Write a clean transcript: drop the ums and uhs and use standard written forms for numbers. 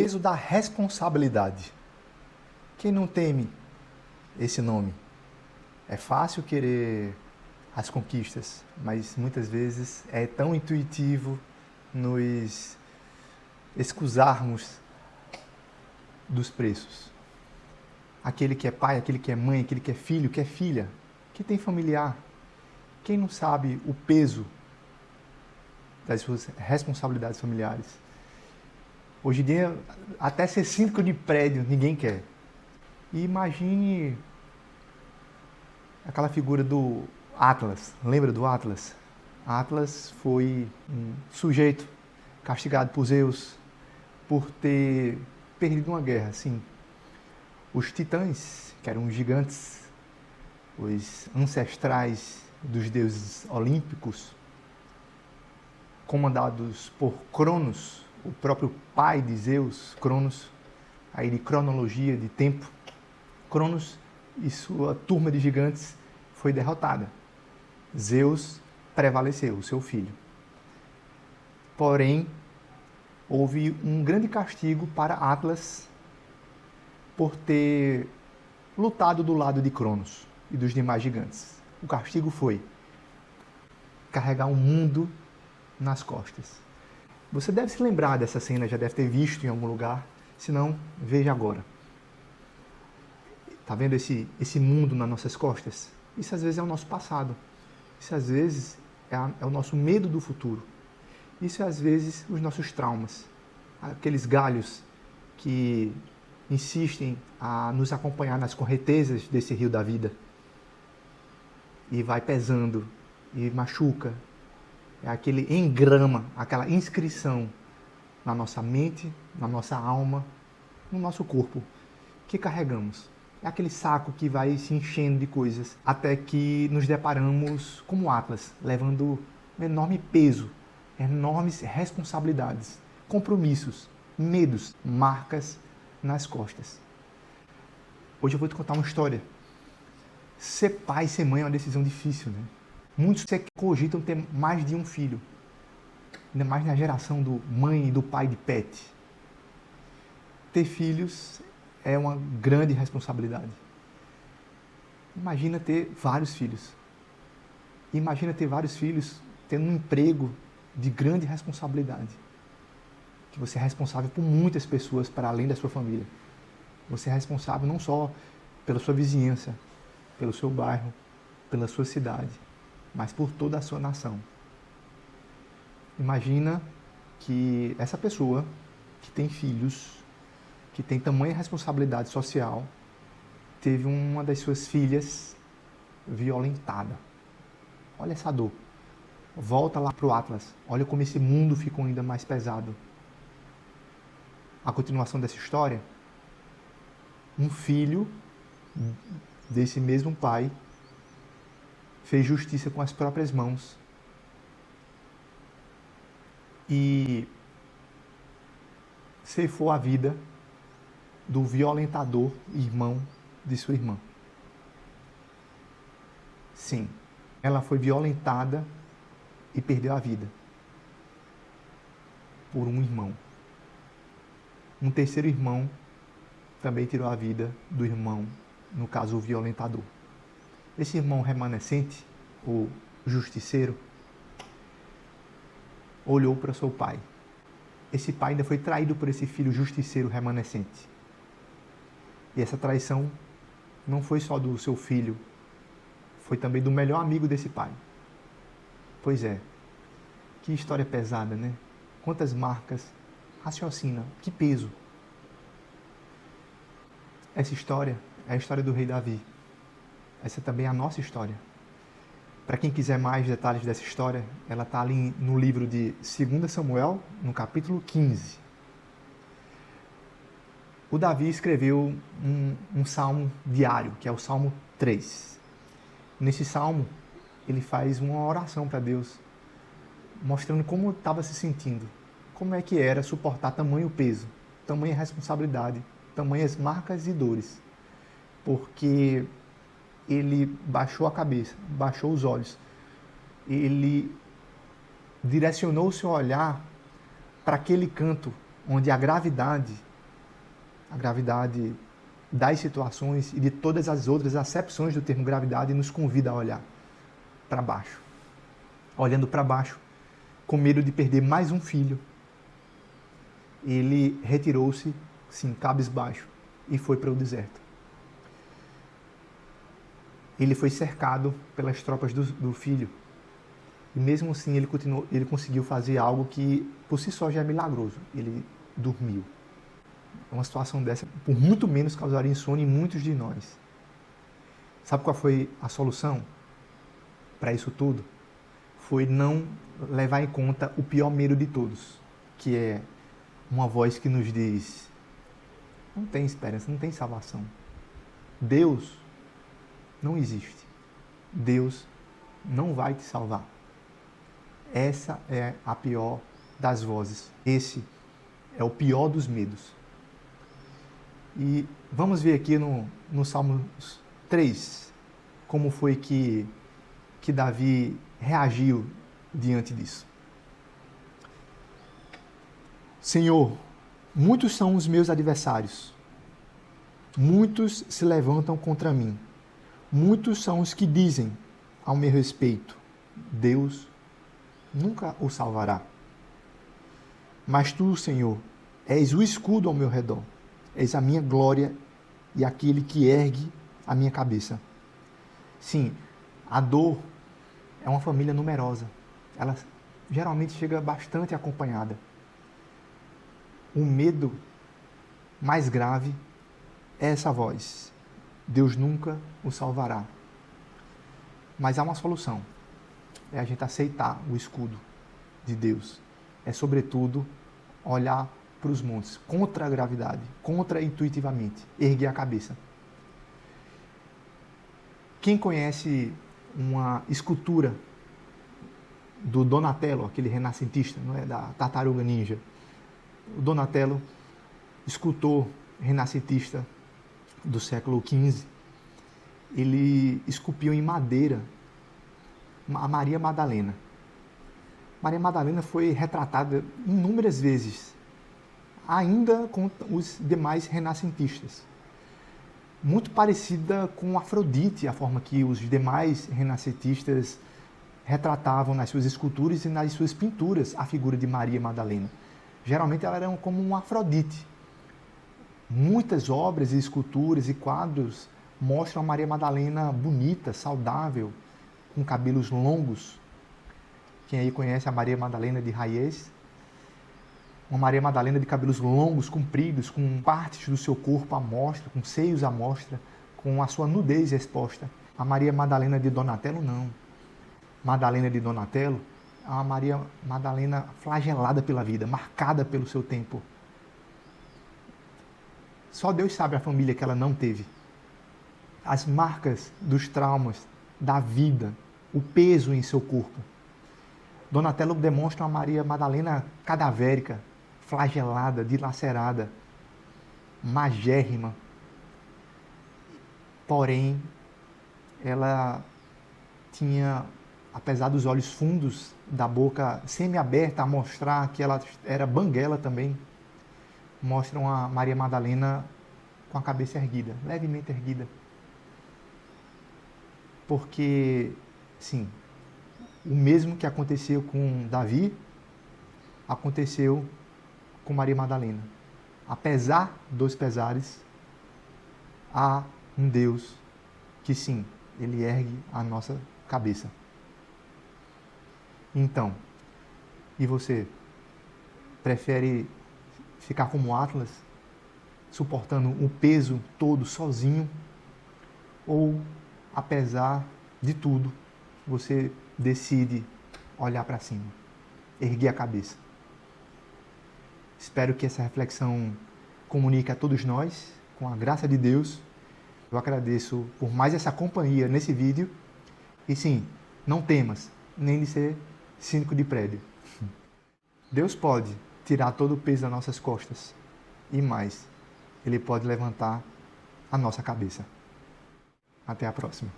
peso da responsabilidade. Quem não teme esse nome? É fácil querer as conquistas, mas muitas vezes é tão intuitivo nos excusarmos dos preços. Aquele que é pai, aquele que é mãe, aquele que é filho, que é filha, que tem familiar. Quem não sabe o peso das suas responsabilidades familiares? Hoje em dia, até ser síndico de prédio, ninguém quer. E imagine aquela figura do Atlas. Lembra do Atlas? Atlas foi um sujeito castigado por Zeus por ter perdido uma guerra, sim. Os titãs, que eram os gigantes, os ancestrais dos deuses olímpicos, comandados por Cronos, o próprio pai de Zeus, Cronos, aí de cronologia, de tempo, Cronos e sua turma de gigantes foi derrotada. Zeus prevaleceu, o seu filho. Porém, houve um grande castigo para Atlas por ter lutado do lado de Cronos e dos demais gigantes. O castigo foi carregar o mundo nas costas. Você deve se lembrar dessa cena, já deve ter visto em algum lugar, se não, veja agora. Está vendo esse mundo nas nossas costas? Isso às vezes é o nosso passado. Isso às vezes é o nosso medo do futuro. Isso às vezes os nossos traumas. Aqueles galhos que insistem a nos acompanhar nas correntezas desse rio da vida. E vai pesando, e machuca. É aquele engrama, aquela inscrição na nossa mente, na nossa alma, no nosso corpo, que carregamos. É aquele saco que vai se enchendo de coisas, até que nos deparamos como Atlas, levando um enorme peso, enormes responsabilidades, compromissos, medos, marcas nas costas. Hoje eu vou te contar uma história. Ser pai e ser mãe é uma decisão difícil, né? Muitos cogitam ter mais de um filho, ainda mais na geração do mãe e do pai de pet. Ter filhos é uma grande responsabilidade. Imagina ter vários filhos. Imagina ter vários filhos tendo um emprego de grande responsabilidade. Que você é responsável por muitas pessoas para além da sua família. Você é responsável não só pela sua vizinhança, pelo seu bairro, pela sua cidade, mas por toda a sua nação. Imagina que essa pessoa que tem filhos, que tem tamanha responsabilidade social, teve uma das suas filhas violentada. Olha essa dor. Volta lá para o Atlas. Olha como esse mundo ficou ainda mais pesado. A continuação dessa história, um filho desse mesmo pai fez justiça com as próprias mãos e ceifou a vida do violentador irmão de sua irmã. Sim, ela foi violentada e perdeu a vida por um irmão. Um terceiro irmão também tirou a vida do irmão, no caso o violentador. Esse irmão remanescente, o justiceiro, olhou para seu pai. Esse pai ainda foi traído por esse filho justiceiro remanescente. E essa traição não foi só do seu filho, foi também do melhor amigo desse pai. Pois é, que história pesada, né? Quantas marcas, raciocina, que peso. Essa história é a história do rei Davi. Essa também é a nossa história. Para quem quiser mais detalhes dessa história, ela está ali no livro de 2 Samuel, no capítulo 15. O Davi escreveu um salmo diário, que é o Salmo 3. Nesse salmo, ele faz uma oração para Deus, mostrando como estava se sentindo, como é que era suportar tamanho peso, tamanha responsabilidade, tamanhas marcas e dores. Porque ele baixou a cabeça, baixou os olhos, ele direcionou o seu olhar para aquele canto onde a gravidade A gravidade das situações e de todas as outras acepções do termo gravidade nos convida a olhar para baixo. Olhando para baixo, com medo de perder mais um filho, ele retirou-se, sim, cabisbaixo, e foi para o deserto. Ele foi cercado pelas tropas do filho. E mesmo assim ele conseguiu fazer algo que por si só já é milagroso. Ele dormiu. Uma situação dessa, por muito menos, causaria insônia em muitos de nós. Sabe qual foi a solução para isso tudo? Foi não levar em conta o pior medo de todos, que é uma voz que nos diz: não tem esperança, não tem salvação. Deus não existe. Deus não vai te salvar. Essa é a pior das vozes. Esse é o pior dos medos. E vamos ver aqui no Salmo 3, como foi que Davi reagiu diante disso. Senhor, muitos são os meus adversários. Muitos se levantam contra mim. Muitos são os que dizem ao meu respeito: Deus nunca o salvará. Mas tu, Senhor, és o escudo ao meu redor. És a minha glória e aquele que ergue a minha cabeça. Sim, a dor é uma família numerosa. Ela geralmente chega bastante acompanhada. O medo mais grave é essa voz: Deus nunca o salvará. Mas há uma solução. É a gente aceitar o escudo de Deus. É, sobretudo, olhar para os montes, contra a gravidade, contra-intuitivamente, erguer a cabeça. Quem conhece uma escultura do Donatello, aquele renascentista, não é, da Tartaruga Ninja? O Donatello, escultor renascentista do século XV, ele esculpiu em madeira a Maria Madalena. Maria Madalena foi retratada inúmeras vezes, ainda com os demais renascentistas. Muito parecida com Afrodite, a forma que os demais renascentistas retratavam nas suas esculturas e nas suas pinturas a figura de Maria Madalena. Geralmente ela era como uma Afrodite. Muitas obras e esculturas e quadros mostram a Maria Madalena bonita, saudável, com cabelos longos. Quem aí conhece a Maria Madalena de Hayez? Uma Maria Madalena de cabelos longos, compridos, com partes do seu corpo à mostra, com seios à mostra, com a sua nudez exposta. A Maria Madalena de Donatello, não. Madalena de Donatello é uma Maria Madalena flagelada pela vida, marcada pelo seu tempo. Só Deus sabe a família que ela não teve. As marcas dos traumas da vida, o peso em seu corpo. Donatello demonstra uma Maria Madalena cadavérica, flagelada, dilacerada, magérrima. Porém, ela tinha, apesar dos olhos fundos, da boca semi-aberta, a mostrar que ela era banguela também, mostram a Maria Madalena com a cabeça erguida, levemente erguida. Porque, sim, o mesmo que aconteceu com Davi, aconteceu com Maria Madalena. Apesar dos pesares, há um Deus que, sim, Ele ergue a nossa cabeça. Então, e você? Prefere ficar como Atlas, suportando o peso todo sozinho? Ou, apesar de tudo, você decide olhar para cima, erguer a cabeça? Espero que essa reflexão comunique a todos nós, com a graça de Deus. Eu agradeço por mais essa companhia nesse vídeo. E sim, não temas, nem de ser síndico de prédio. Deus pode tirar todo o peso das nossas costas. E mais, Ele pode levantar a nossa cabeça. Até a próxima.